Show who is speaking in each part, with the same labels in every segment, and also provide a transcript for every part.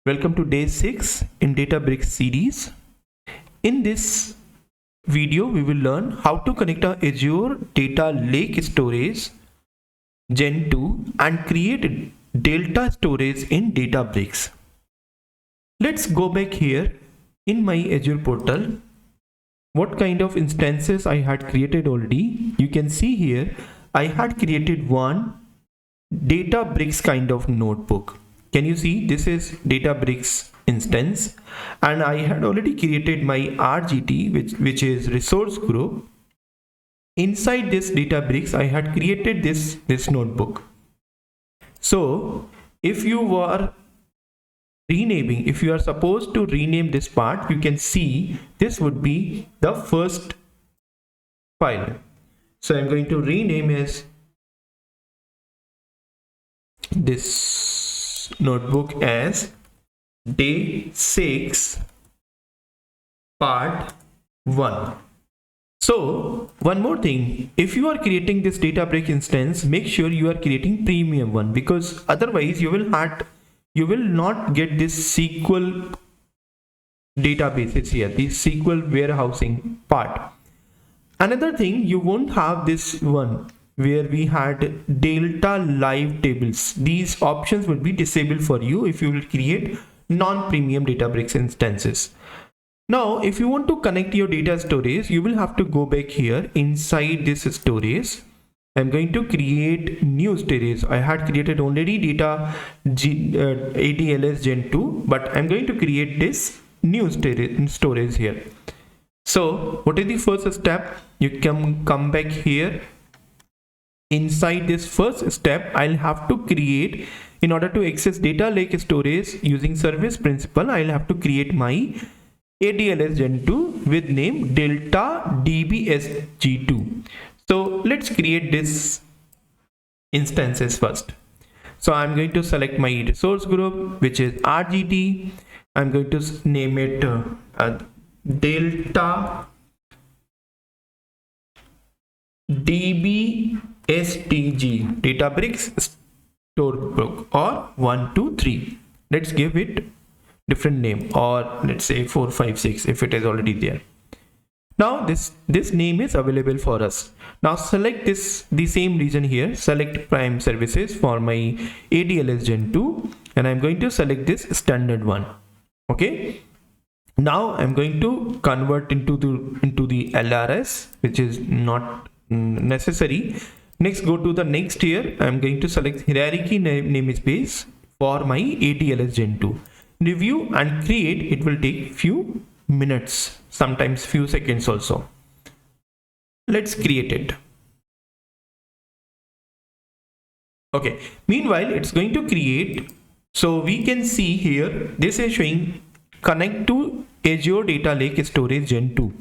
Speaker 1: Welcome to day 6 in Databricks series. In this video, we will learn how to connect our Azure Data Lake Storage Gen2 and create Delta storage in Databricks. Let's go back here in my Azure portal. What kind of instances I had created already? You can see here I had created one Databricks kind of notebook. Can you see this is Databricks instance, and I had already created my RGT which is resource group. Inside this Databricks I had created this notebook. So if you are supposed to rename this part, you can see this would be the first file. So I'm going to rename as this notebook as day 6 part 1. So one more thing, if you are creating this Databricks instance, make sure you are creating premium one, because otherwise you will not get this SQL databases here, the SQL warehousing part. Another thing, you won't have this one where we had Delta live tables. These options will be disabled for you if you will create non-premium Databricks instances. Now, if you want to connect your data storage, you will have to go back here inside this storage. I'm going to create new storage. I had created already ADLS Gen2, but I'm going to create this new storage here. So what is the first step? You can come back here. Inside this first step, I'll have to create, in order to access data lake storage using service principal, I'll have to create my ADLS Gen2 with name Delta DBS G2. So let's create this instances first. So I'm going to select my resource group, which is RGT. I'm going to name it Delta DBSTG, Databricks Storebook, or 1, 2, 3. Let's give it different name, or let's say 4, 5, 6 if it is already there. Now this name is available for us. Now select the same region here, select prime services for my ADLS Gen2, and I'm going to select this standard one. Okay. Now I'm going to convert into the LRS, which is not necessary. Next, go to the next here. I'm going to select hierarchy namespace for my ADLS Gen2. Review and create. It will take few minutes, sometimes few seconds also. Let's create it. Okay, meanwhile it's going to create. So we can see here this is showing connect to Azure Data Lake Storage Gen2.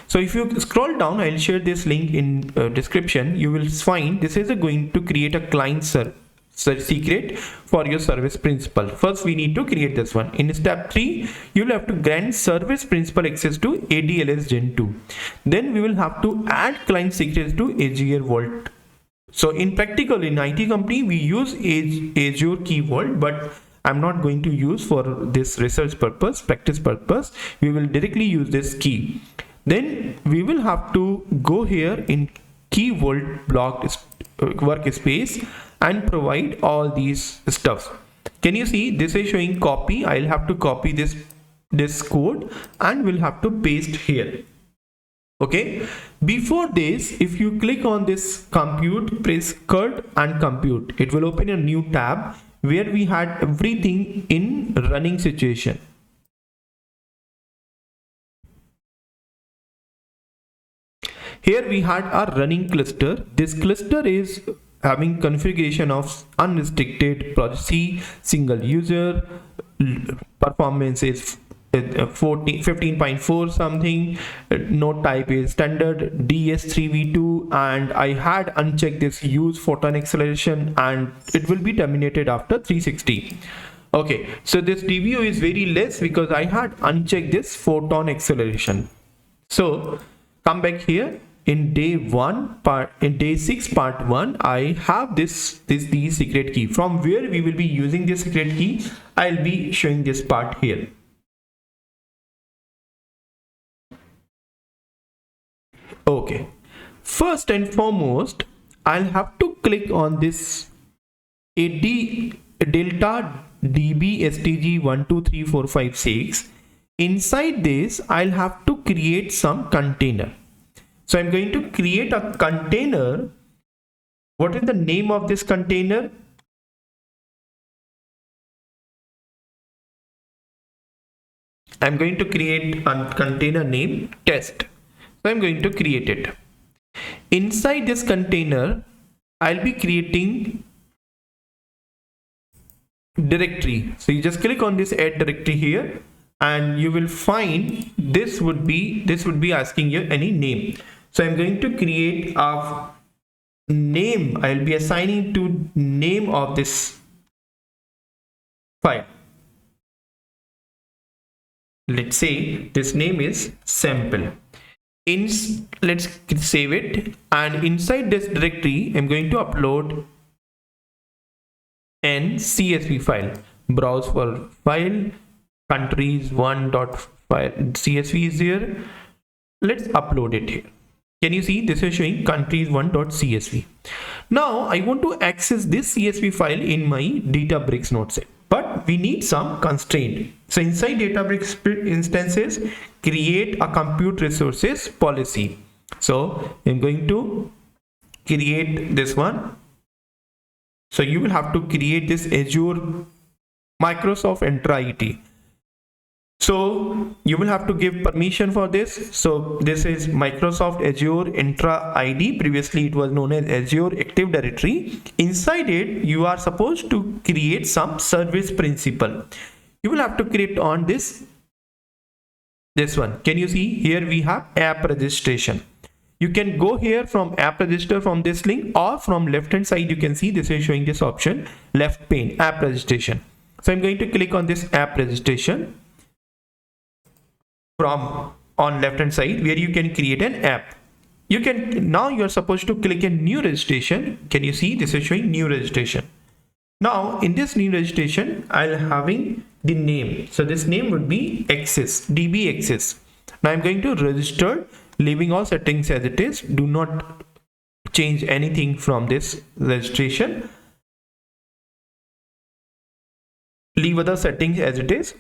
Speaker 1: So if you scroll down, I'll share this link in description. You will find this is going to create a client secret for your service principal. First we need to create this one. In step 3, you will have to grant service principal access to ADLS Gen2. Then we will have to add client secrets to Azure Vault. So in practical, in IT company we use Azure Key Vault, but I'm not going to use for this research purpose, practice purpose. We will directly use this key. Then we will have to go here in Key Vault block workspace and provide all these stuff. Can you see this is showing copy? I'll have to copy this code and we'll have to paste here. Okay, before this, if you click on this compute, press CURT and compute, it will open a new tab where we had everything in running situation. Here we had our running cluster. This cluster is having configuration of unrestricted proxy, single user, performance is 15.4 something, node type is standard DS3v2, and I had unchecked this use photon acceleration and it will be terminated after 360. Okay, so this DVO is very less because I had unchecked this photon acceleration. So come back here, in day 6 part 1, I have the secret key. From where we will be using this secret key, I'll be showing this part here. Okay, first and foremost, I'll have to click on this delta db stg 123456. Inside this, I'll have to create some container. So I'm going to create a container. What is the name of this container? I'm going to create a container name test. So I'm going to create it. Inside this container, I'll be creating directory. So you just click on this add directory here, and you will find this would be asking you any name. So I'm going to create a name. I'll be assigning to name of this file. Let's say this name is sample. Let's save it, and inside this directory I'm going to upload an CSV file. Browse for file, countries 1.file CSV is here. Let's upload it here. Can you see this is showing countries1.csv? Now I want to access this CSV file in my Databricks notepad, but we need some constraint. So inside Databricks instances, create a compute resources policy. So I'm going to create this one. So you will have to create this Azure Microsoft Entra ID. So you will have to give permission for this. So this is Microsoft Azure Entra ID. Previously it was known as Azure Active Directory. Inside it, you are supposed to create some service principal. You will have to create on this one. Can you see here we have app registration? You can go here from app register from this link, or from left hand side you can see this is showing this option, left pane, app registration. So I'm going to click on this app registration from on left hand side, where you can create an app. You can now you are supposed to click in new registration. Can you see this is showing new registration? Now in this new registration, I'll having the name. So this name would be access, db access. Now I'm going to register, leaving all settings as it is. Do not change anything from this registration. Leave other settings as it is.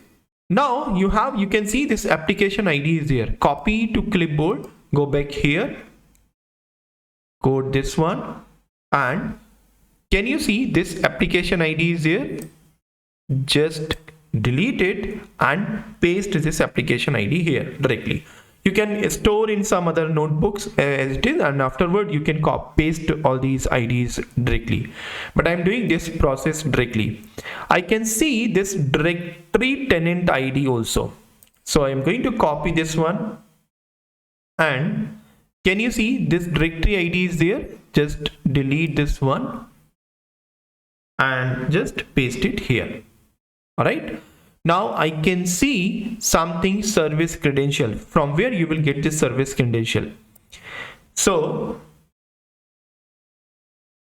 Speaker 1: Now you can see this application ID is here. Copy to clipboard, go back here, code this one, and can you see this application ID is here? Just delete it and paste this application ID here directly. You can store in some other notebooks as it is, and afterward you can paste all these IDs directly. But I'm doing this process directly. I can see this directory tenant ID also. So I'm going to copy this one, and can you see this directory ID is there? Just delete this one and just paste it here. All right. Now I can see something service credential, from where you will get this service credential. So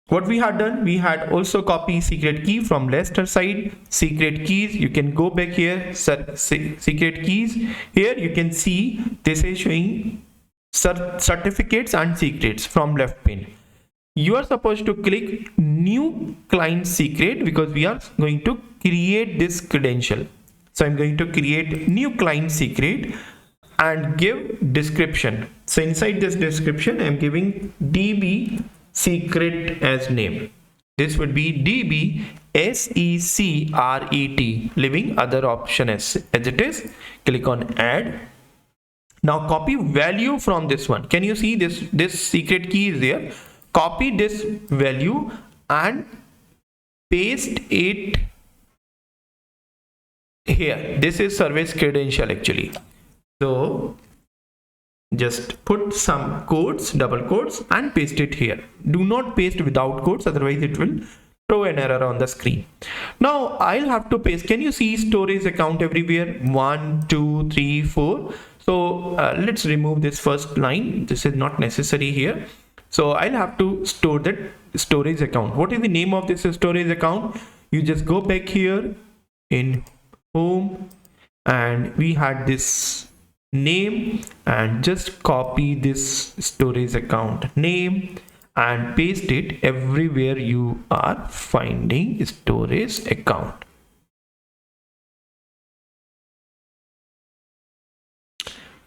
Speaker 1: what we had done, we had also copy secret key from left side, secret keys. You can go back here, secret keys. Here you can see this is showing certificates and secrets from left pane. You are supposed to click new client secret because we are going to create this credential. So I'm going to create new client secret and give description. So inside this description, I'm giving DB secret as name. This would be DB secret, leaving other option as it is. Click on add. Now copy value from this one. Can you see this secret key is there? Copy this value and paste it here. This is service credential actually. So just put some quotes, double quotes, and paste it here. Do not paste without quotes, otherwise it will throw an error on the screen. Now I'll have to paste. Can you see storage account everywhere? 1, 2, 3, 4. So let's remove this first line. This is not necessary here. So I'll have to store that storage account. What is the name of this storage account? You just go back here in home, and we had this name, and just copy this storage account name and paste it everywhere you are finding storage account.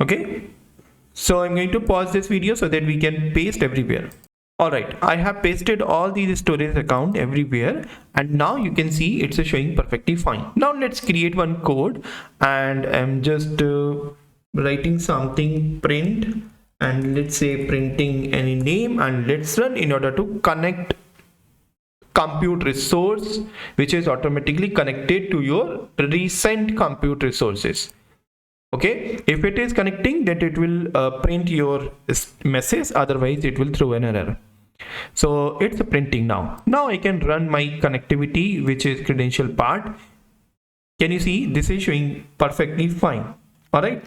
Speaker 1: Okay, so I'm going to pause this video so that we can paste everywhere. All right, I have pasted all these storage account everywhere, and now you can see it's showing perfectly fine. Now let's create one code, and I'm just writing something print, and let's say printing any name, and let's run in order to connect compute resource, which is automatically connected to your recent compute resources. Okay, if it is connecting, then it will print your message, otherwise it will throw an error. So it's printing now. Now I can run my connectivity, which is credential part. Can you see this is showing perfectly fine? All right.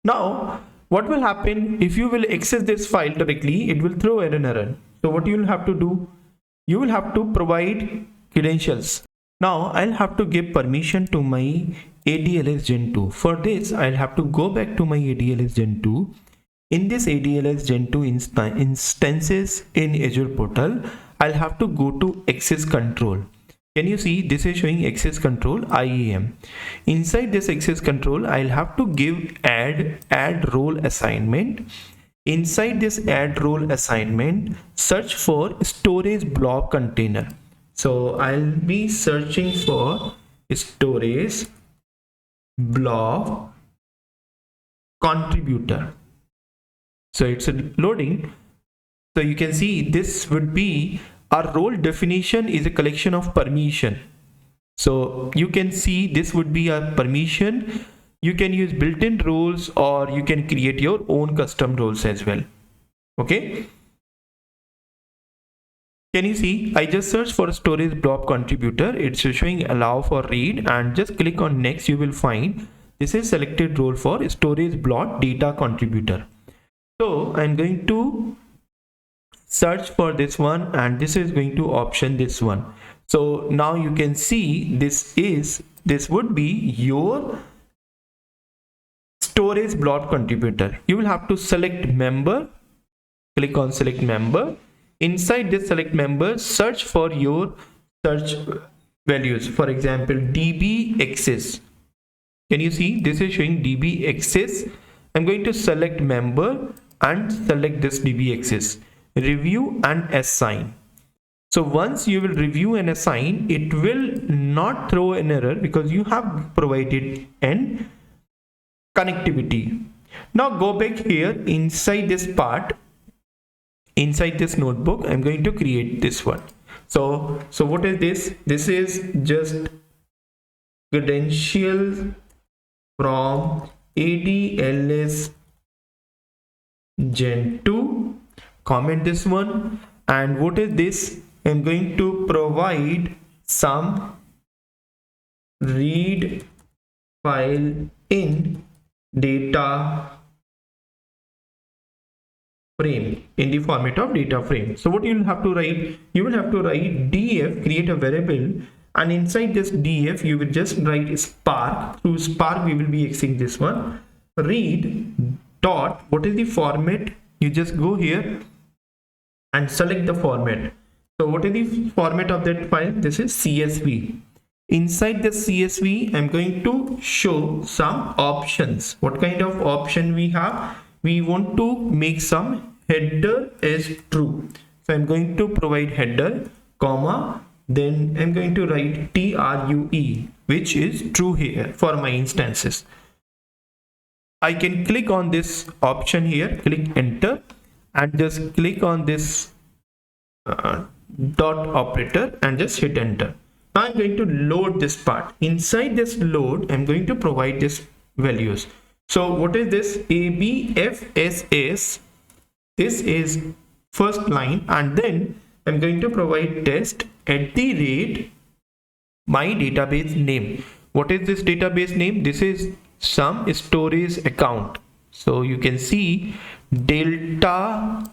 Speaker 1: Now what will happen if you will access this file directly? It will throw an error. So what you will have to do? You will have to provide credentials. Now I'll have to give permission to my ADLS Gen2. For this, I'll have to go back to my ADLS Gen2. In this ADLS Gen2 instances in Azure portal, I'll have to go to access control. Can you see this is showing access control IAM? Inside this access control, I'll have to give add role assignment. Inside this add role assignment, search for storage blob container. So I'll be searching for storage blob contributor. So it's loading. So you can see this would be our role definition is a collection of permission. So you can see this would be a permission. You can use built-in roles, or you can create your own custom roles as well. Okay. Can you see I just searched for storage blob contributor. It's showing allow for read, and just click on next. You will find this is selected role for storage blob data contributor. So I'm going to search for this one, and this is going to option this one. So now you can see this would be your storage blob contributor. You will have to select member, click on select member. Inside this select member, search for your search values. For example, DB access. Can you see this is showing DB access? I'm going to select member and select this DB access. Review and assign. So once you will review and assign, it will not throw an error because you have provided an connectivity. Now go back here inside this part. Inside this notebook, I'm going to create this one. So what is this? This is just credentials from ADLS Gen2. Comment this one. And what is this? I'm going to provide some read file in data frame, in the format of data frame. So what you will have to write? You will have to write df, create a variable, and inside this df you will just write spark. Through spark we will be accessing this one. Read dot, what is the format? You just go here and select the format. So what is the format of that file? This is CSV. Inside the CSV, I'm going to show some options. What kind of option we have? We want to make some header as true. So I'm going to provide header, comma, then I'm going to write TRUE, which is true here for my instances. I can click on this option here, click enter, and just click on this dot operator and just hit enter. Now I'm going to load this part. Inside this load, I'm going to provide this values. So what is this? ABFSS. This is first line, and then I'm going to provide test at the rate my database name. What is this database name? This is some storage account. So you can see delta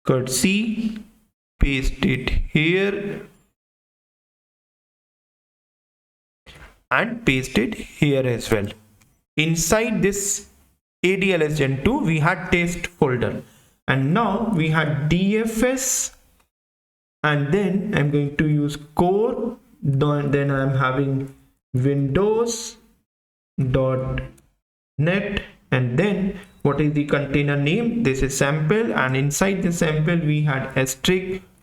Speaker 1: courtesy, paste it here and paste it here as well. Inside this ADLS Gen2 we had test folder, and now we had DFS, and then I'm going to use core, then I'm having windows.net, and then what is the container name? This is sample, and inside the sample we had *.csv.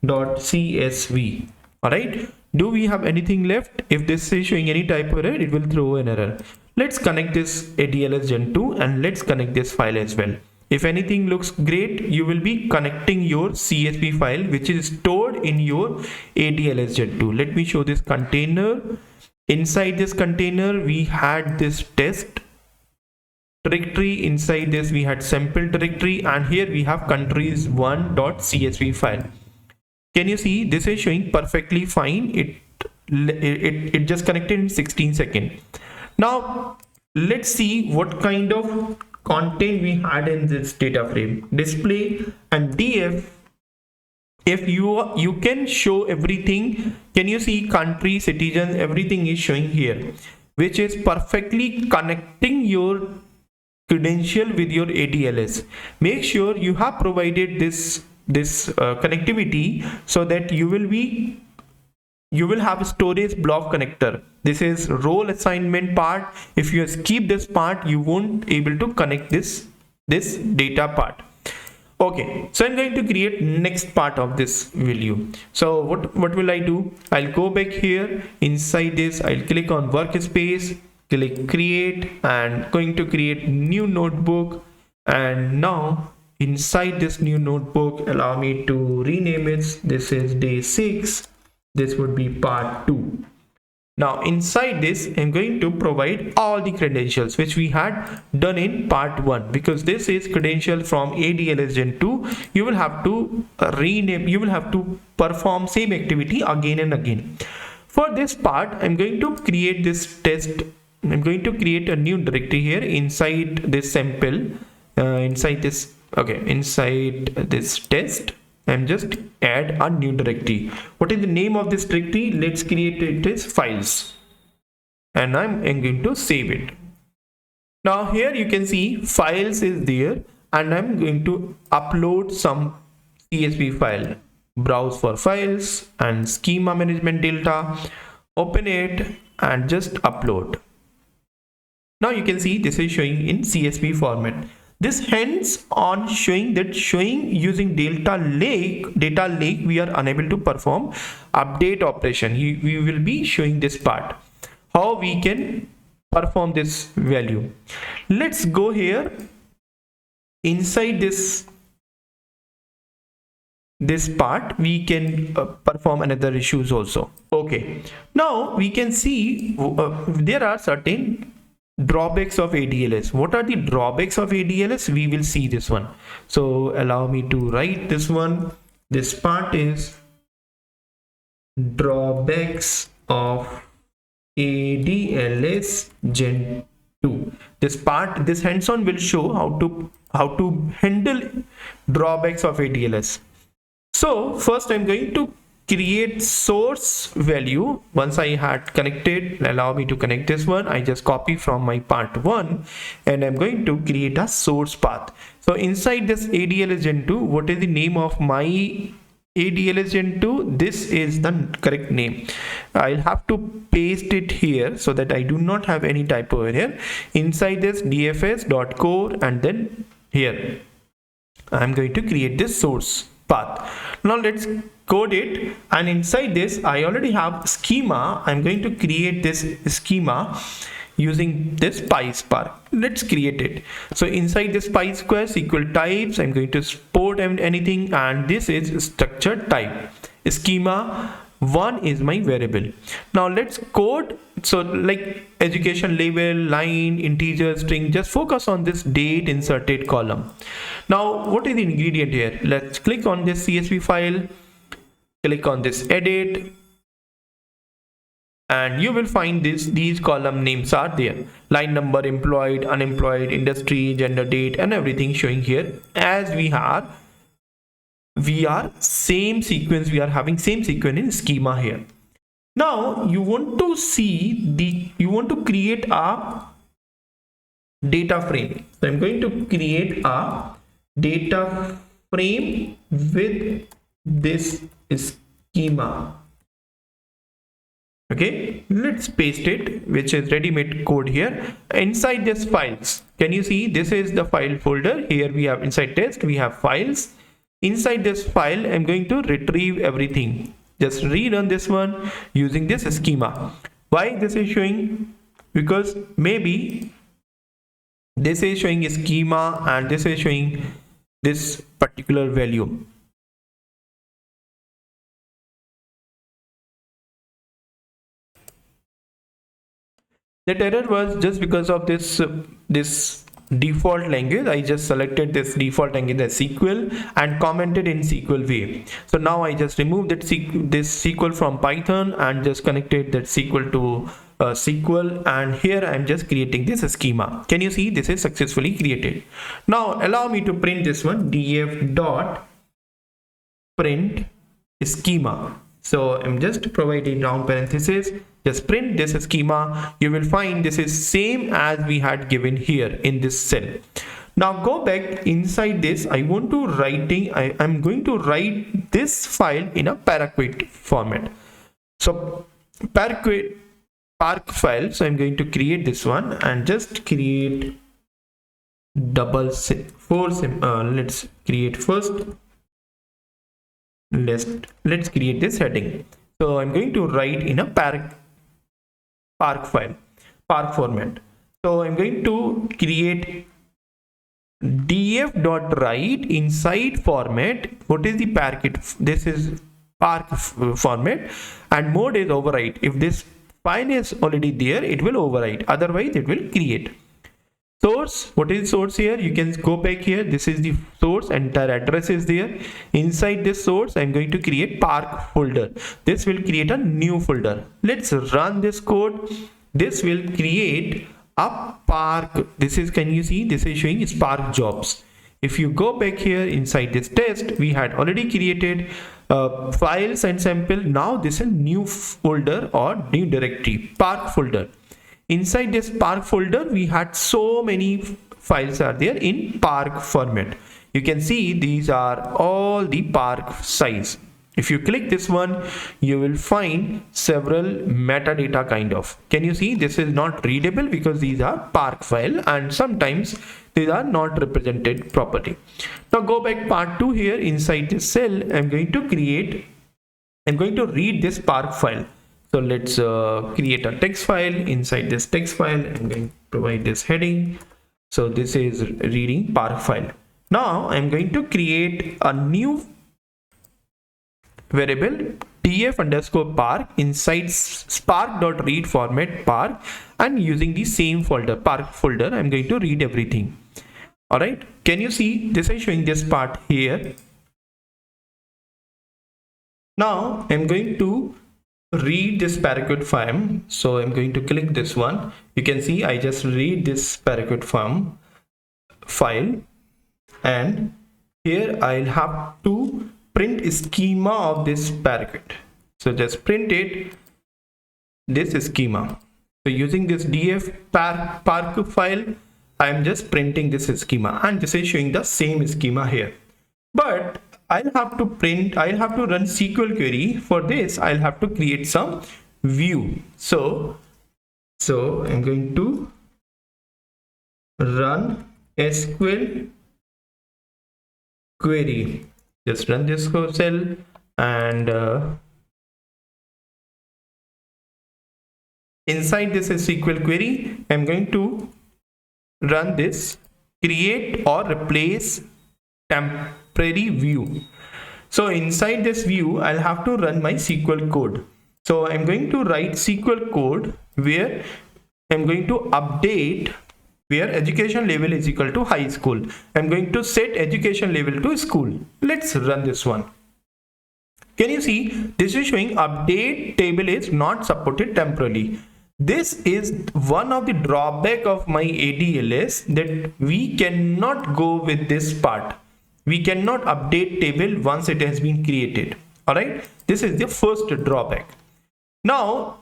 Speaker 1: all right, do we have anything left? If this is showing any type of error, it will throw an error. Let's connect this ADLS Gen2 and let's connect this file as well. If anything looks great, you will be connecting your CSV file which is stored in your ADLS Gen2. Let me show this container. Inside this container we had this test directory, inside this we had sample directory, and here we have countries1.csv file. Can you see this is showing perfectly fine? It just connected in 16 seconds. Now let's see what kind of content we had in this data frame. Display and df, if you can show everything. Can you see country, citizens, everything is showing here, which is perfectly connecting your credential with your ADLS. Make sure you have provided this connectivity so that you will have a storage block connector. This is role assignment part. If you skip this part, you won't able to connect this data part. Okay, so I'm going to create next part of this value. So what will I do? I'll go back here. Inside this, I'll click on workspace, click create, and going to create new notebook. And now inside this new notebook, allow me to rename it. This is day 6. This would be part 2. Now inside this, I'm going to provide all the credentials which we had done in part 1, because this is credential from ADLS Gen2. You will have to rename, you will have to perform same activity again and again. For this part, I'm going to create this test. I'm going to create a new directory here inside this sample, inside this test. I'm just add a new directory. What is the name of this directory? Let's create it as files, and I'm going to save it. Now here you can see files is there, and I'm going to upload some CSV file. Browse for files and schema management delta, open it and just upload. Now you can see this is showing in CSV format. This hands on showing using data lake we are unable to perform update operation. We will be showing this part, how we can perform this value. Let's go here inside this part. We can perform another issues also. Okay, now we can see there are certain drawbacks of ADLS. What are the drawbacks of ADLS? We will see this one. So allow me to write this one. This part is drawbacks of ADLS Gen2. This part, this hands-on will show how to handle drawbacks of ADLS. So first I'm going to create source value. Once I had connected, allow me to connect this one. I just copy from my part 1, and I'm going to create a source path. So inside this ADLS Gen2, what is the name of my ADLS Gen2? This is the correct name. I'll have to paste it here so that I do not have any typo here. Inside this dfs.core, and then here I'm going to create this source path. Now let's code it, and inside this I already have schema. I'm going to create this schema using this PySpark. Let's create it. So inside this PySquare SQL types, I'm going to export anything, and this is structured type. Schema 1 is my variable. Now let's code. So like education label, line, integer, string, just focus on this date inserted column. Now what is the ingredient here? Let's click on this CSV file, click on this edit, and you will find these column names are there: line number, employed, unemployed, industry, gender, date, and everything showing here. As we are same sequence, we are having same sequence in schema here. Now you want to create a data frame. So I'm going to create a data frame with this schema. Okay, let's paste it, which is ready-made code here inside this files. Can you see this is the file folder? Here we have inside test, we have files. Inside this file, I'm going to retrieve everything. Just rerun this one using this schema. Why this is showing? Because maybe this is showing a schema and this is showing this particular value. That error was just because of this default language. I just selected this default language as SQL and commented in SQL way. So now I just removed that this SQL from Python and just connected that SQL to SQL, and here I'm just creating this schema. Can you see this is successfully created? Now allow me to print this one, df dot print schema. So I'm just providing round parenthesis, just print this schema. You will find this is same as we had given here in this cell. Now go back inside this. I'm going to write this file in a Parquet format. So Parquet file. So I'm going to create this one and just create let's create first. Let's create this heading. So I'm going to write in a Park format. So I'm going to create df.write inside format. What is the Parquet? This is Park format, and mode is overwrite. If this file is already there, it will overwrite. Otherwise, it will create. Source, what is source here? You can go back here. This is the source, entire address is there. Inside this source, I'm going to create Park folder. This will create a new folder. Let's run this code. This will create a Park. This is, can you see? This is showing Spark jobs. If you go back here inside this test, we had already created files and sample. Now this is new folder or new directory, Park folder. Inside this Park folder, we had so many files are there in Park format. You can see these are all the Park size. If you click this one, you will find several metadata kind of. Can you see this is not readable because these are Park file and sometimes these are not represented properly. Now go back part 2 here. Inside this cell, I'm going to read this Park file. So let's create a text file. Inside this text file, I'm going to provide this heading. So this is reading Park file. Now I'm going to create a new variable df_park inside spark.read format Park, and using the same folder, Park folder, I'm going to read everything. All right. Can you see this is showing this part here? Now I'm going to read this Parquet form. So I'm going to click this one. You can see I just read this Parquet form file, and here I'll have to print schema of this Parquet. So just print it, this schema. So using this df park file, I'm just printing this schema, and this is showing the same schema here. But I'll have to run SQL query. For this, I'll have to create some view. So I'm going to run SQL query. Just run this cell, and inside this SQL query, I'm going to run this create or replace temporary view. So inside this view, I'll have to run my SQL code. So I'm going to write SQL code where I'm going to update where education level is equal to high school. I'm going to set education level to school. Let's run this one. Can you see this is showing update table is not supported temporarily. This is one of the drawback of my ADLS, that we cannot go with this part. We cannot update table once it has been created. All right, this is the first drawback. Now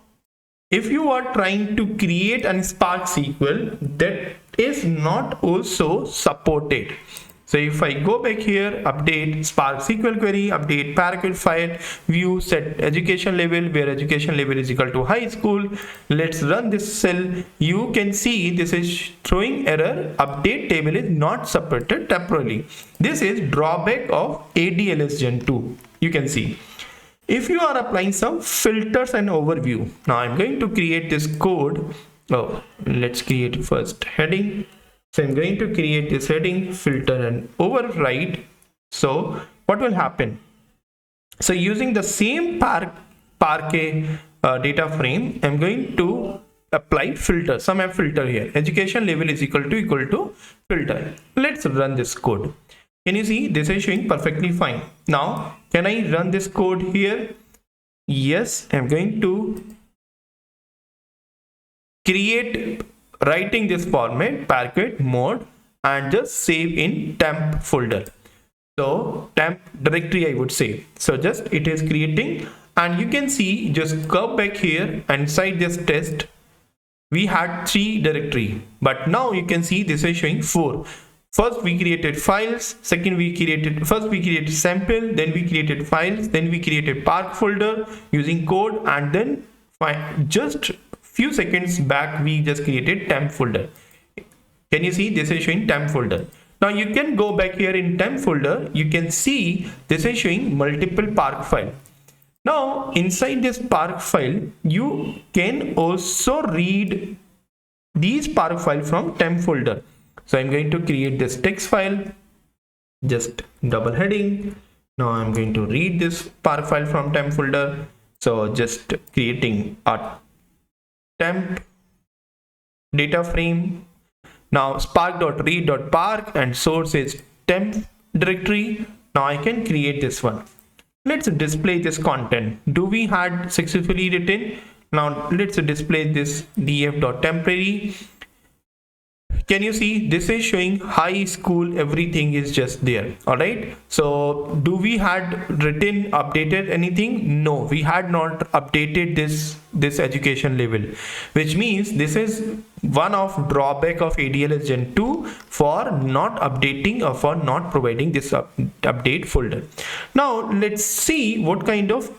Speaker 1: if you are trying to create a Spark SQL, that is not also supported. So if I go back here, update Spark SQL query, update Parquet file, view, set education level, where education level is equal to high school. Let's run this cell. You can see this is throwing error. Update table is not supported temporarily. This is drawback of ADLS Gen2. You can see. If you are applying some filters and overview, now I'm going to create this code. Oh, let's create first heading. So I'm going to create this heading, filter and override. So what will happen? So using the same Parquet data frame, I'm going to apply filter. Some have filter here. Education level is equal to filter. Let's run this code. Can you see this is showing perfectly fine? Now can I run this code here? Yes, I'm going to create, writing this format Parquet mode, and just save in temp folder. So temp directory I would say. So just it is creating, and you can see, just go back here, and inside this test we had 3 directory, but now you can see this is showing 4. First we created files, first we created sample, then we created files, then we created park folder using code, and then just few seconds back we just created temp folder. Can you see this is showing temp folder? Now you can go back here in temp folder, you can see this is showing multiple park file. Now inside this park file you can also read these park file from temp folder. So I'm going to create this text file, just double heading. Now I'm going to read this park file from temp folder. So just creating a temp data frame. Now spark.read.park and source is temp directory. Now I can create this one. Let's display this content. Do we had successfully written? Now let's display this df.temporary. Can you see this is showing high school, everything is just there. All right, so do we had written updated anything? No, we had not updated this education level, which means this is one of drawback of ADLS Gen2 for not updating or for not providing this update folder. Now let's see what kind of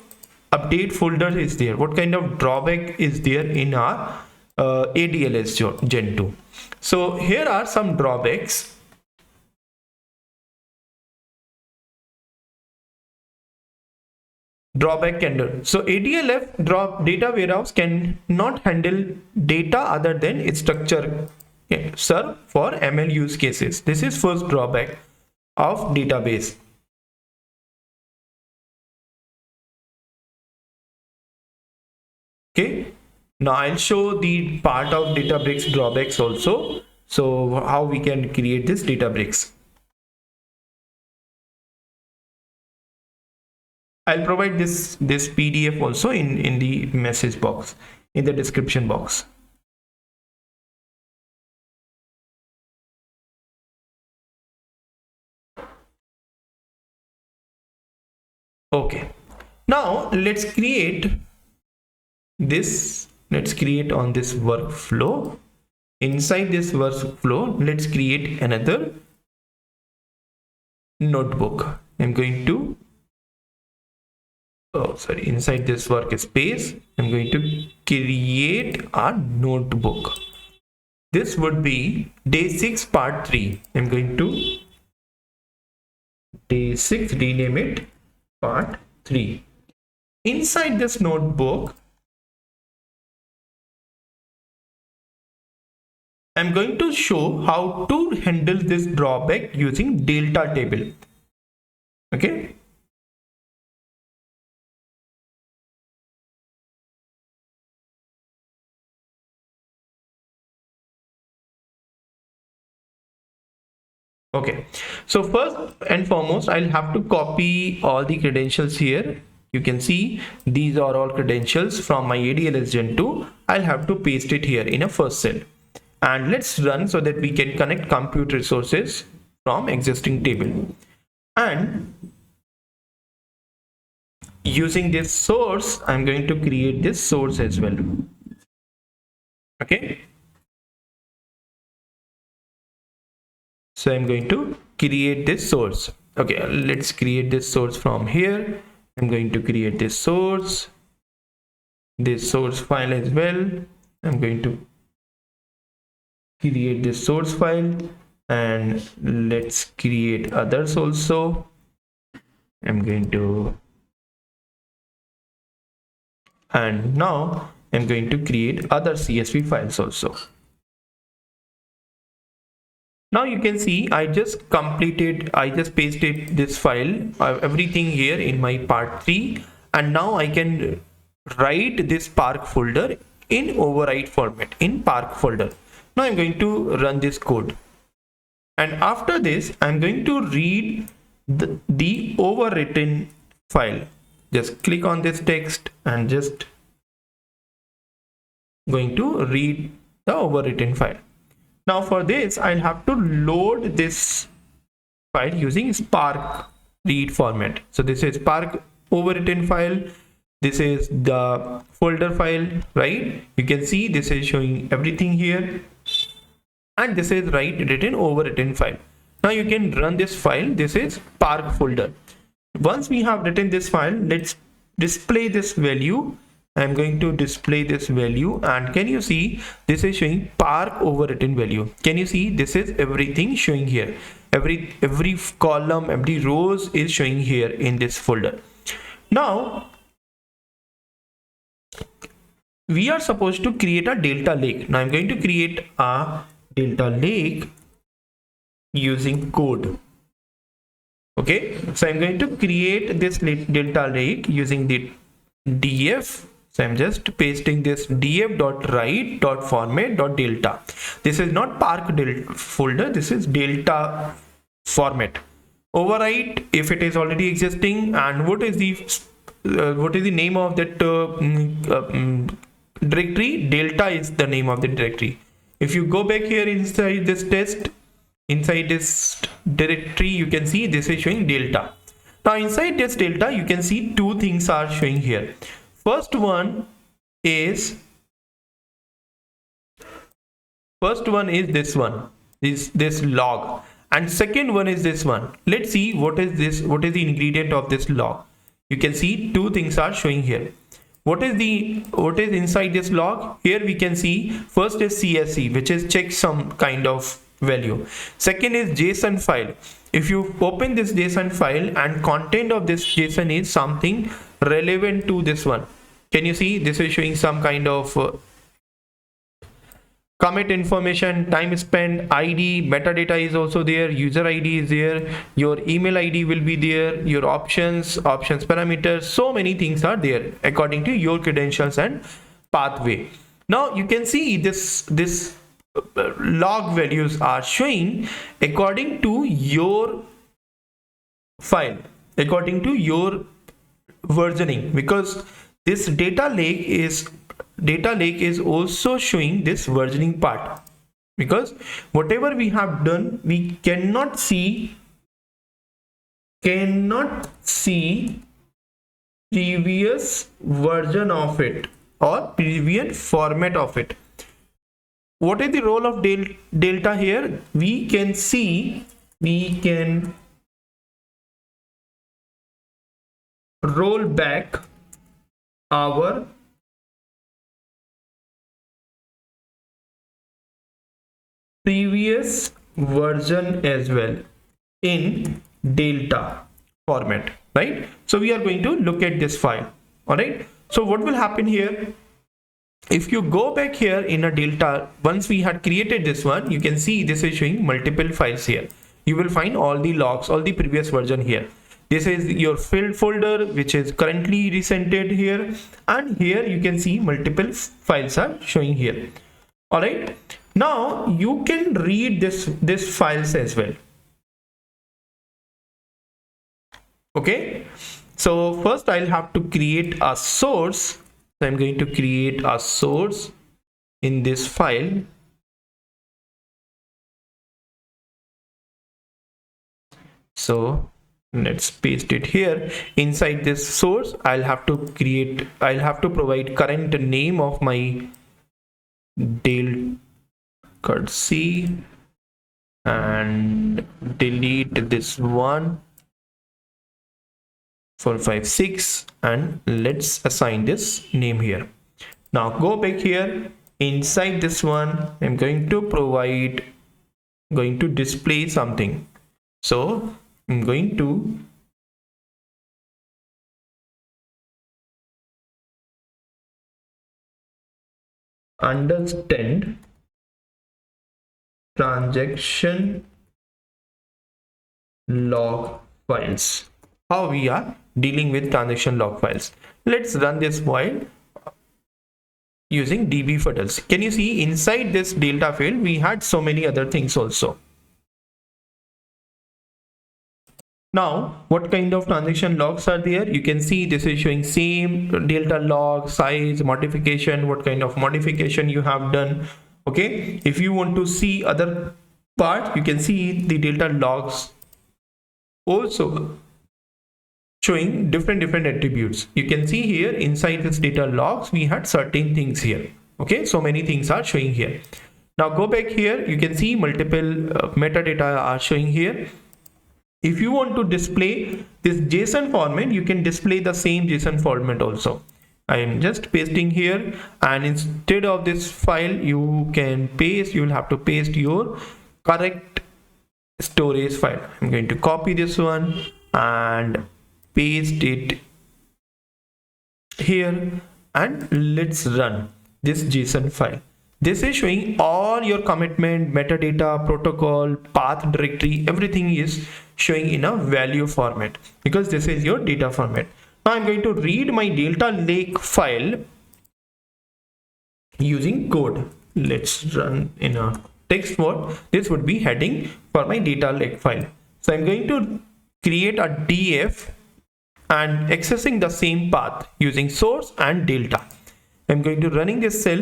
Speaker 1: update folder is there, what kind of drawback is there in our ADLS Gen2. So here are some drawbacks. Drawback handle. So ADLF data warehouse can not handle data other than its structure serve for ML use cases. This is first drawback of database. Okay. Now I'll show the part of Databricks drawbacks also. So how we can create this Databricks. I'll provide this PDF also in the message box, in the description box. Okay. Now let's create this. Let's create on this workflow. Inside this workflow, let's create another notebook. I'm going to, inside this workspace, I'm going to create a notebook. This would be day 6 part 3. I'm going to day 6, rename it part 3. Inside this notebook, I'm going to show how to handle this drawback using delta table. Okay. Okay, so first and foremost, I'll have to copy all the credentials here You can see these are all credentials from my ADLS Gen2. I'll have to paste it here in a first cell. And let's run so that we can connect compute resources from existing table. And using this source, I'm going to create this source as well. Okay. So I'm going to create this source. Okay, let's create this source from here. I'm going to create this source file as well. I'm going to create this source file, and let's create others also. I'm going to, and now I'm going to create other CSV files also. Now you can see I just pasted this file, everything here in my part 3, and now I can write this Park folder in overwrite format in Park folder. Now I'm going to run this code, and after this I'm going to read the overwritten file. Just click on this text and just going to read the overwritten file. Now for this, I'll have to load this file using Spark read format. So this is Spark overwritten file. This is the folder file, right? You can see this is showing everything here. And this is written overwritten file. Now you can run this file. This is Park folder. Once we have written this file, let's display this value. I'm going to display this value, and can you see this is showing Park overwritten value? Can you see this is everything showing here? Every column, every rows is showing here in this folder. Now we are supposed to create a data lake. Now I'm going to create a data lake using code. Okay, so I'm going to create this data lake using the df. So I'm just pasting this df.write.format.delta. This is not Park folder, this is delta format. Overwrite if it is already existing, and what is the name of that directory? Delta is the name of the directory. If you go back here inside this directory, you can see this is showing delta. Now inside this delta, you can see two things are showing here. First one is this one, this log, and second one is this one. Let's see what is this, what is the ingredient of this log. You can see two things are showing here. What is inside this log? Here we can see first is CSV, which is check some kind of value. Second is JSON file. If you open this JSON file and content of this JSON is something relevant to this one, can you see this is showing some kind of commit information, time spent, ID, metadata is also there, user ID is there, your email ID will be there, your options parameters, so many things are there according to your credentials and pathway. Now you can see this log values are showing according to your file, according to your versioning, because this data lake is also showing this versioning part, because whatever we have done, we cannot see previous version of it or previous format of it. What is the role of delta here? We can roll back our previous version as well in delta format, right? So we are going to look at this file. All right, so what will happen here? If you go back here in a delta, once we had created this one, you can see this is showing multiple files here. You will find all the logs, all the previous version here. This is your filled folder, which is currently recented here, and here you can see multiple files are showing here. All right, now you can read this files as well. Okay, So first I'll have to create a source. So I'm going to create a source in this file. So let's paste it here. Inside this source, I'll have to provide current name of my Dale C and delete this 1456 and let's assign this name here. Now go back here. Inside this one, I'm going to display something. So I'm going to understand transaction log files. How we are dealing with transaction log files. Let's run this while using db files. Can you see inside this delta field we had so many other things also. Now what kind of transaction logs are there? You can see this is showing same delta log, size, modification, what kind of modification you have done. Okay, if you want to see other part, you can see the delta logs also showing different attributes. You can see here inside this data logs we had certain things here. Okay, so many things are showing here. Now go back here, you can see multiple metadata are showing here. If you want to display this JSON format, you can display the same JSON format also. I am just pasting here, and instead of this file you will have to paste your correct storage file. I'm going to copy this one and paste it here, and let's run this JSON file. This is showing all your commitment, metadata, protocol, path directory, everything is showing in a value format because this is your data format. Now I'm going to read my data lake file using code. Let's run in a text mode. This would be heading for my data lake file. So I'm going to create a df and accessing the same path using source and delta. I'm going to running this cell.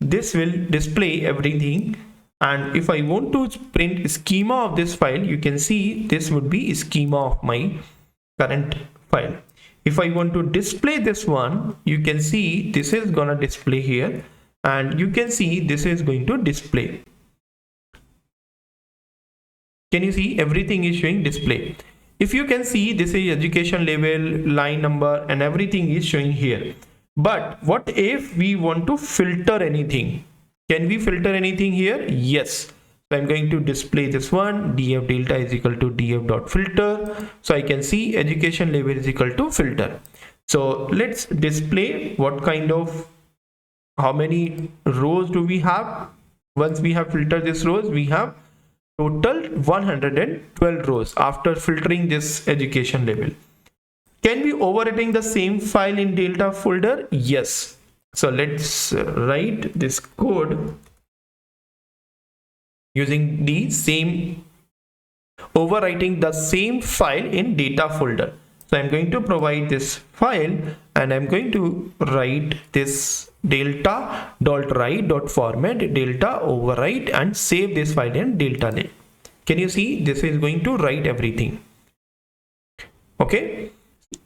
Speaker 1: This will display everything, and if I want to print schema of this file, you can see this would be schema of my current file. If I want to display this one, you can see this is gonna display here, and you can see this is going to display. Can you see everything is showing display? If you can see, this is education level, line number, and everything is showing here. But what if we want to filter anything? Can we filter anything here? Yes. So I'm going to display this one, df delta is equal to df.filter. So I can see education level is equal to filter. So let's display what kind of, how many rows do we have? Once we have filtered this rows, we have total 112 rows after filtering this education level. Can we overwriting the same file in delta folder? Yes. So let's write this code using the same, overwriting the same file in data folder. So I'm going to provide this file and I'm going to write this delta.write.format delta overwrite and save this file in delta lake. Can you see this is going to write everything? Okay.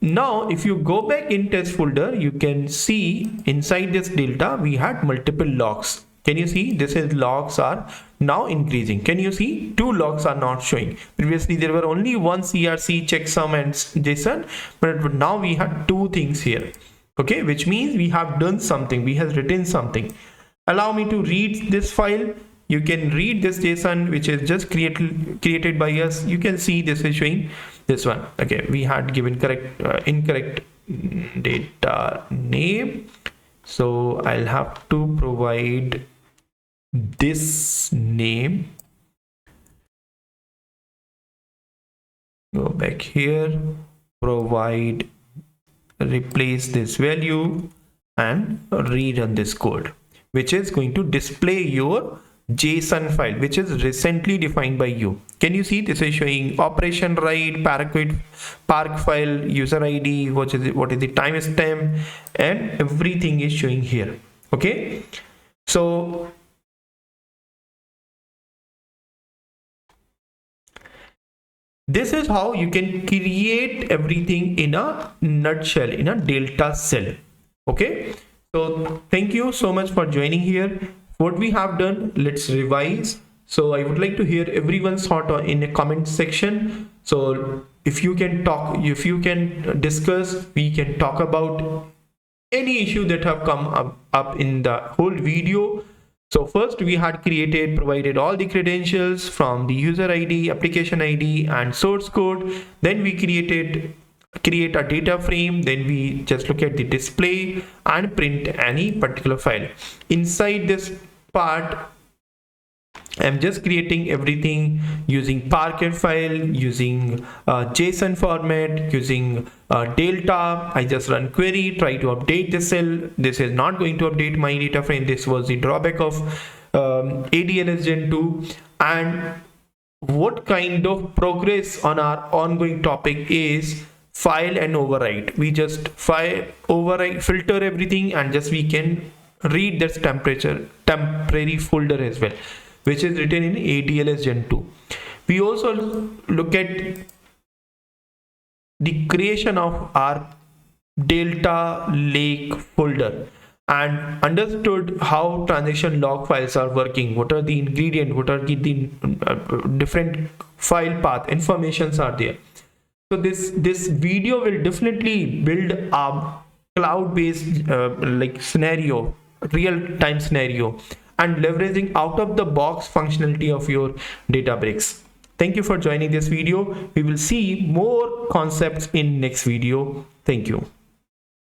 Speaker 1: Now if you go back in test folder, you can see inside this delta we had multiple logs. Can you see this is logs are now increasing? Can you see 2 logs are not showing? Previously there were only one crc, checksum and json, but now we had 2 things here. Okay, which means we have done something, we have written something. Allow me to read this file. You can read this JSON which is just created by us. You can see this is showing this one. Okay, we had given incorrect data name, so I'll have to provide this name. Go back here, provide, replace this value and rerun this code, which is going to display your JSON file which is recently defined by you. Can you see this is showing operation write, Parquet, Park file, user ID, what is the timestamp, and everything is showing here. Okay, so this is how you can create everything in a nutshell, in a delta cell. Okay, so thank you so much for joining here. What we have done, let's revise. So I would like to hear everyone's thought in a comment section. So if you can talk, if you can discuss, we can talk about any issue that have come up in the whole video. So first we had provided all the credentials from the user ID, application ID, and source code. Then we create a data frame. Then we just look at the display and print any particular file. Inside this part, I'm just creating everything using Parquet file, using JSON format, using delta. I just run query, try to update the cell. This is not going to update my data frame. This was the drawback of ADLS Gen2. And what kind of progress on our ongoing topic is file and overwrite. We just overwrite, filter everything, and just we can read this temporary folder as well, which is written in ADLS Gen2. We also look at the creation of our Data Lake folder and understood how transaction log files are working, what are the ingredients, what are the different file path informations are there. So this video will definitely build a cloud-based like scenario, real-time scenario, and leveraging out of the box functionality of your Databricks. Thank you for joining this video. We will see more concepts in next video. Thank you.